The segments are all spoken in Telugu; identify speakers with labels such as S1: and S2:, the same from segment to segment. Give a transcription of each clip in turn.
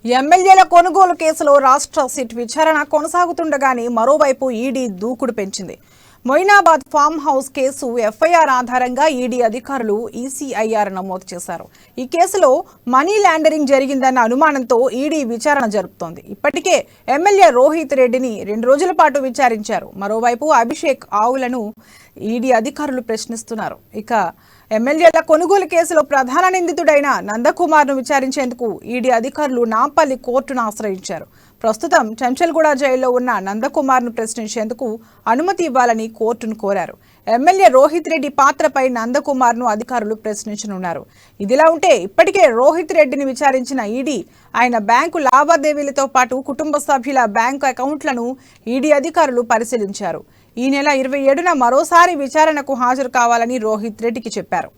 S1: ఎమ్మెల్యేల కొనుగోలు కేసులో రాష్ట్ర సిట్ విచారణ కొనసాగుతుండగానే మరోవైపు ఈడీ దూకుడు పెంచింది. Moinabad farm house case FIR ఆధారంగా ఈడీ అధికారులు ఈసీఐఆర్ నమోదు చేశారు. ఈ కేసులో మనీ లాండరింగ్ జరిగిందన్న అనుమానంతో ఈడీ విచారణ జరుపుతోంది. ఇప్పటికే ఎమ్మెల్యే రోహిత్ రెడ్డిని 2 రోజుల పాటు విచారించారు. మరోవైపు అభిషేక్ ఆవులను ఈడీ అధికారులు ప్రశ్నిస్తున్నారు. ఇక ఎమ్మెల్యేల కొనుగోలు కేసులో ప్రధాన నిందితుడైన నందకుమార్ను విచారించేందుకు ఈడీ అధికారులు నాంపల్లి కోర్టును ఆశ్రయించారు. ప్రస్తుతం చెంచల్గూడ జైల్లో ఉన్న నందకుమార్ను ప్రశ్నించేందుకు అనుమతి ఇవ్వాలని కోర్టును కోరారు. ఎమ్మెల్యే రోహిత్ రెడ్డి పాత్రపై నందకుమార్ను అధికారులు ప్రశ్నించనున్నారు. ఇదిలా ఉంటే ఇప్పటికే రోహిత్ రెడ్డిని విచారించిన ఈడీ ఆయన బ్యాంకు లావాదేవీలతో పాటు కుటుంబ సభ్యుల బ్యాంకు అకౌంట్లను ఈడీ అధికారులు పరిశీలించారు. ఈ నెల 27న మరోసారి విచారణకు హాజరు కావాలని రోహిత్ రెడ్డికి చెప్పారు.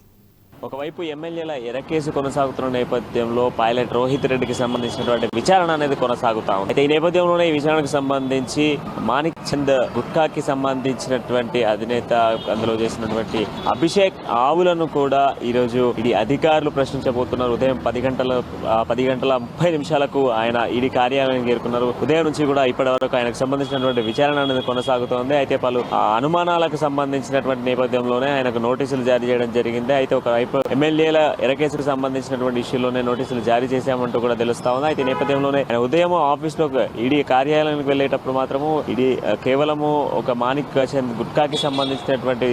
S2: ఒకవైపు ఎమ్మెల్యేల ఎరకేసు కొనసాగుతున్న నేపథ్యంలో పైలట్ రోహిత్ రెడ్డికి సంబంధించినటువంటి విచారణ అనేది కొనసాగుతా ఉంది. అయితే ఈ నేపథ్యంలోనే ఈ విచారణకు సంబంధించి మాణిక్ చంద్ గుట్కాకి సంబంధించినటువంటి అధినేత అందులో చేసినటువంటి అభిషేక్ ఆవులను కూడా ఈరోజు ఈడీ అధికారులు ప్రశ్నించబోతున్నారు. ఉదయం 10:30 ఆయన ఈడీ కార్యాలయానికి చేరుకున్నారు. ఉదయం నుంచి కూడా ఇప్పటి వరకు ఆయనకు సంబంధించినటువంటి విచారణ అనేది కొనసాగుతోంది. అయితే పలు అనుమానాలకు సంబంధించినటువంటి నేపథ్యంలోనే ఆయనకు నోటీసులు జారీ చేయడం జరిగింది. అయితే ఒకవైపు ఎమ్మెల్యేల ఎరకేసుకు సంబంధించినటువంటి ఇష్యూలోనే నోటీసులు జారీ చేశామంటూ కూడా తెలుస్తా ఉంది. అయితే నేపథ్యంలోనే ఉదయం ఆఫీస్ లో ఈడీ కార్యాలయానికి వెళ్లేటప్పుడు మాత్రము ఈడీ కేవలము ఒక మాణిక్ చంద్ గుట్కాకి సంబంధించినటువంటి